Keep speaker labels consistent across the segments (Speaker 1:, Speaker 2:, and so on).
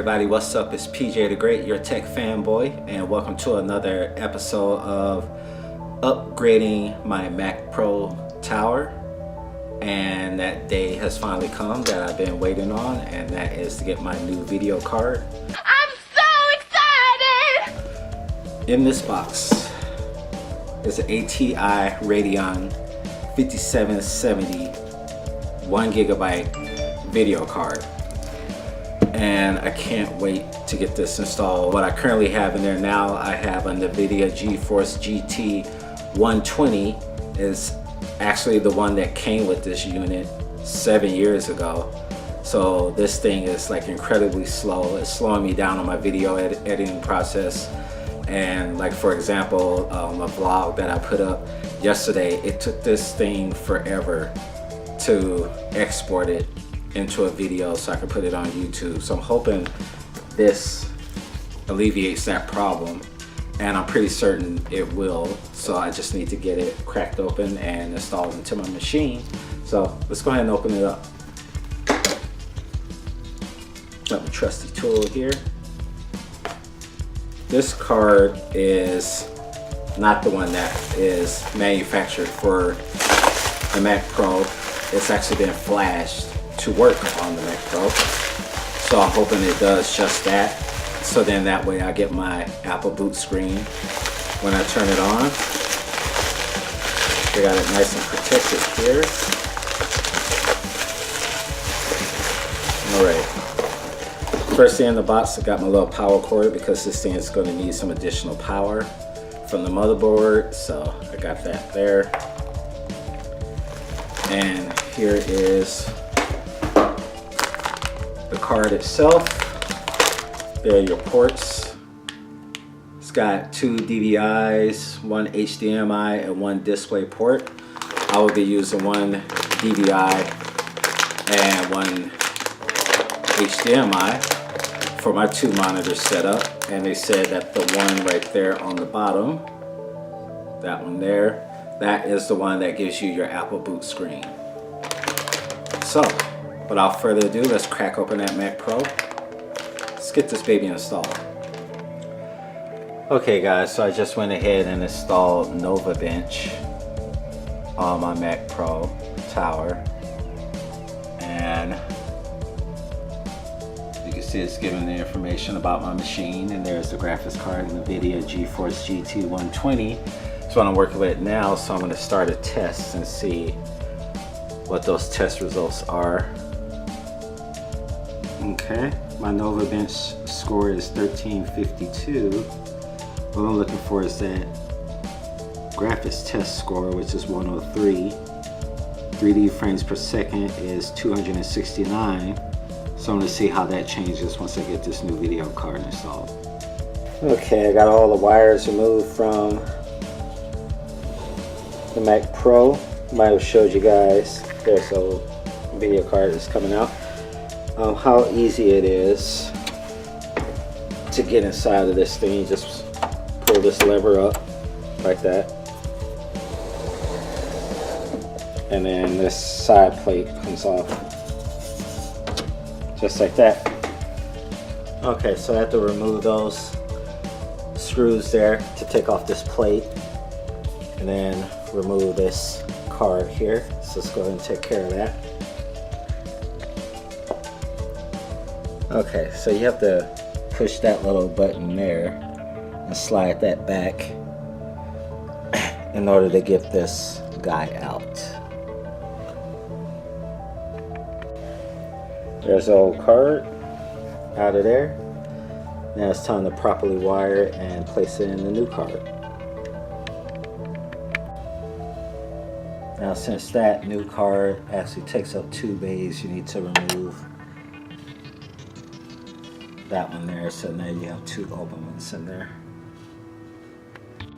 Speaker 1: everybody, what's up? It's PJ the Great, your tech fanboy, and welcome to another episode of upgrading my Mac Pro tower. And that day has finally come that I've been waiting on, and that is to get my new video card.
Speaker 2: I'm so excited!
Speaker 1: In this box is an ATI Radeon 5770 1GB video card. And I can't wait to get this installed. What I currently have in there now, I have a NVIDIA GeForce GT 120. Is actually the one that came with this unit 7 years ago. So this thing is like incredibly slow. It's slowing me down on my video editing process. And like, for example, a vlog that I put up yesterday, it took this thing forever to export it into a video so I can put it on YouTube. So I'm hoping this alleviates that problem, and I'm pretty certain it will. So I just need to get it cracked open and installed into my machine. So let's go ahead and open it up. Got my trusty tool here. This card is not the one that is manufactured for the Mac Pro. It's actually been flashed to work on the Mac Pro. So I'm hoping it does just that. So then that way I get my Apple boot screen when I turn it on. We got it nice and protected here. Alright. First thing in the box, I got my little power cord because this thing is going to need some additional power from the motherboard. So I got that there. And here is the card itself. There are your ports. It's got 2 DVIs, 1 HDMI, and 1 display port. I will be using 1 DVI and 1 HDMI for my 2 monitor setup. And they said that the one right there on the bottom, that one there, that is the one that gives you your Apple boot screen. So, without further ado, let's crack open that Mac Pro. Let's get this baby installed. Okay guys, so I just went ahead and installed Nova Bench on my Mac Pro tower. And you can see it's giving the information about my machine, and there's the graphics card, NVIDIA GeForce GT 120. That's what I'm working with now, so I'm going to start a test and see what those test results are. Okay, my Nova Bench score is 1352. What I'm looking for is that graphics test score, which is 103. 3D frames per second is 269. So I'm going to see how that changes once I get this new video card installed. Okay, I got all the wires removed from the Mac Pro. Might have showed you guys. There's a video card that's coming out. How easy it is to get inside of this thing. You just pull this lever up like that, and then this side plate comes off just like that. Okay, so I have to remove those screws there to take off this plate, and then remove this card here. So let's go ahead and take care of that. Okay, so you have to push that little button there and slide that back in order to get this guy out. There's the old card out of there. Now it's time to properly wire it and place it in the new card. Now since that new card actually takes up 2 bays, you need to remove that one there, so now you have 2 open ones in there.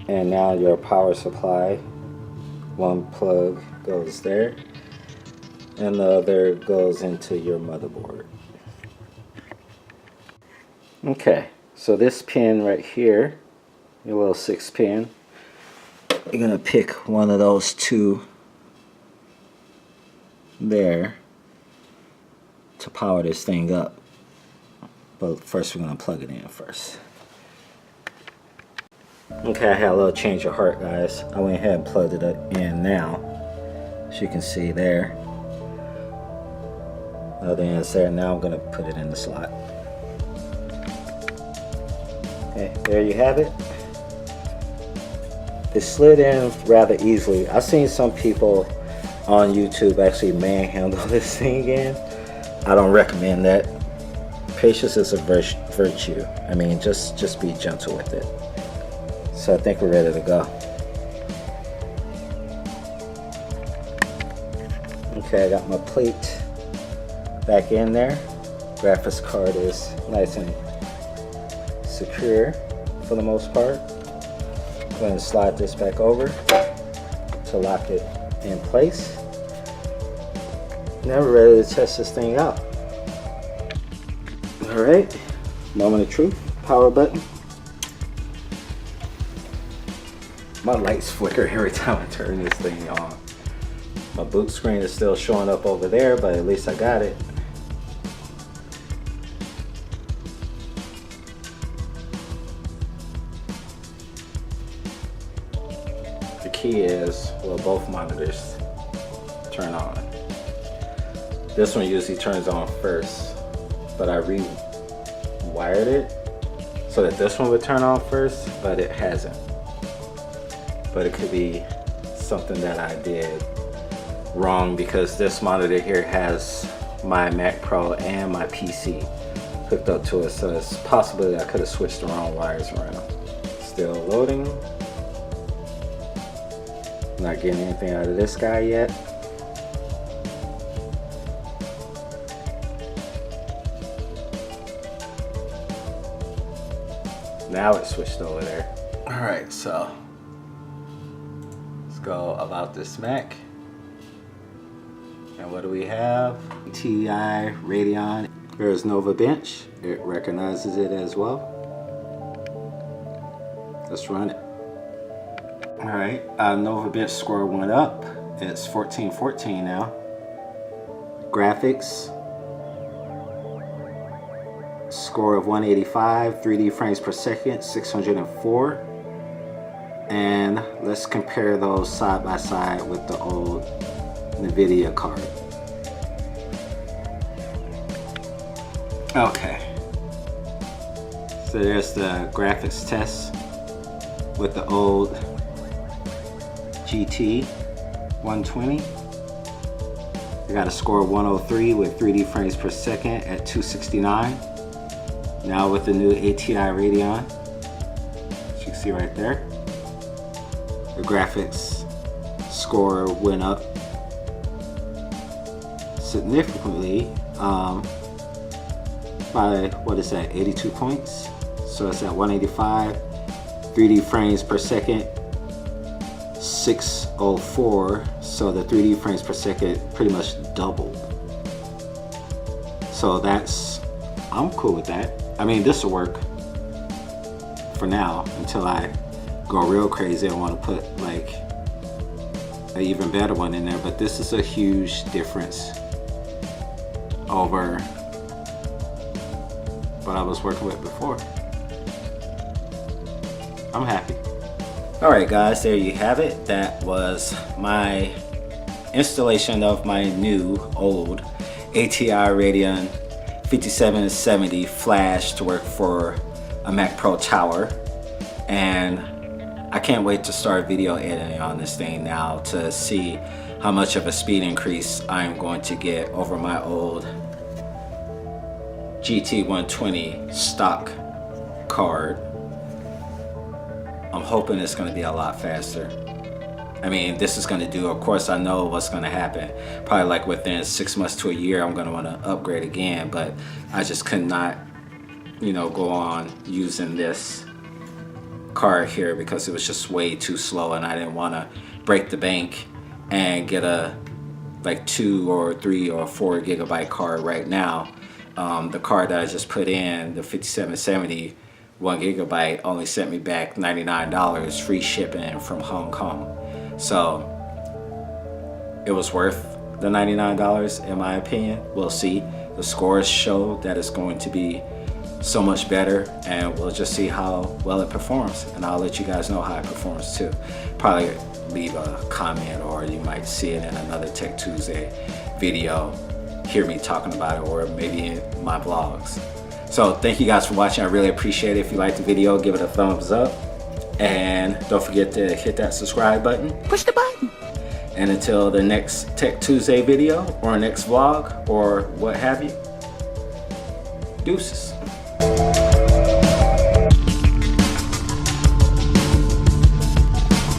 Speaker 1: And now your power supply, one plug goes there and the other goes into your motherboard. Okay, so this pin right here, your little 6 pin, you're gonna pick one of those 2 there to power this thing up. But first we're gonna plug it in first. Okay, I had a little change of heart, guys. I went ahead and plugged it in now. As you can see there. Other end's there. Now I'm gonna put it in the slot. Okay, there you have it. It slid in rather easily. I've seen some people on YouTube actually manhandle this thing in. I don't recommend that. Patience is a virtue. I mean, just be gentle with it. So I think we're ready to go. Okay, I got my plate back in there. Graphics card is nice and secure for the most part. I'm going to slide this back over to lock it in place. Now we're ready to test this thing out. Alright, moment of truth, power button. My lights flicker every time I turn this thing on. My boot screen is still showing up over there, but at least I got it. The key is, well, both monitors turn on. This one usually turns on first, but I rewired it so that this one would turn on first, but it hasn't. But it could be something that I did wrong because this monitor here has my Mac Pro and my PC hooked up to it, so it's possible that I could have switched the wrong wires around. Still loading. Not getting anything out of this guy yet. Now it switched over there. Alright, so let's go about this Mac. And what do we have? ATI Radeon. There's Nova Bench. It recognizes it as well. Let's run it. Alright, Nova Bench score went up. It's 1414 now. Graphics. Score of 185, 3D frames per second, 604. And let's compare those side by side with the old NVIDIA card. Okay. So there's the graphics test with the old GT 120. I got a score of 103 with 3D frames per second at 269. Now with the new ATI Radeon, as you can see right there, the graphics score went up significantly by, what is that, 82 points? So it's at 185, 3D frames per second, 604, so the 3D frames per second pretty much doubled. So that's, I'm cool with that. I mean, this will work for now until I go real crazy. I want to put like an even better one in there, but this is a huge difference over what I was working with before. I'm happy. Alright guys, there you have it. That was my installation of my new old ATI Radeon 5770 flash to work for a Mac Pro Tower, and I can't wait to start video editing on this thing now to see how much of a speed increase I'm going to get over my old GT 120 stock card. I'm hoping it's going to be a lot faster. I mean, this is going to do, of course I know what's going to happen. Probably like within 6 months to a year I'm going to want to upgrade again, but I just could not, you know, go on using this card here because it was just way too slow, and I didn't want to break the bank and get a like 2 or 3 or 4 gigabyte card right now. The card that I just put in, the 5770 1 gigabyte, only sent me back $99 free shipping from Hong Kong. So it was worth the $99 in my opinion. We'll see. The scores show that it's going to be so much better, and we'll just see how well it performs, and I'll let you guys know how it performs too. Probably leave a comment, or you might see it in another Tech Tuesday video, hear me talking about it, or maybe in my vlogs. So thank you guys for watching. I really appreciate it. If you liked the video, give it a thumbs up, and don't forget to hit that subscribe button.
Speaker 2: Push the button.
Speaker 1: And until the next Tech Tuesday video or next vlog or what have you, deuces.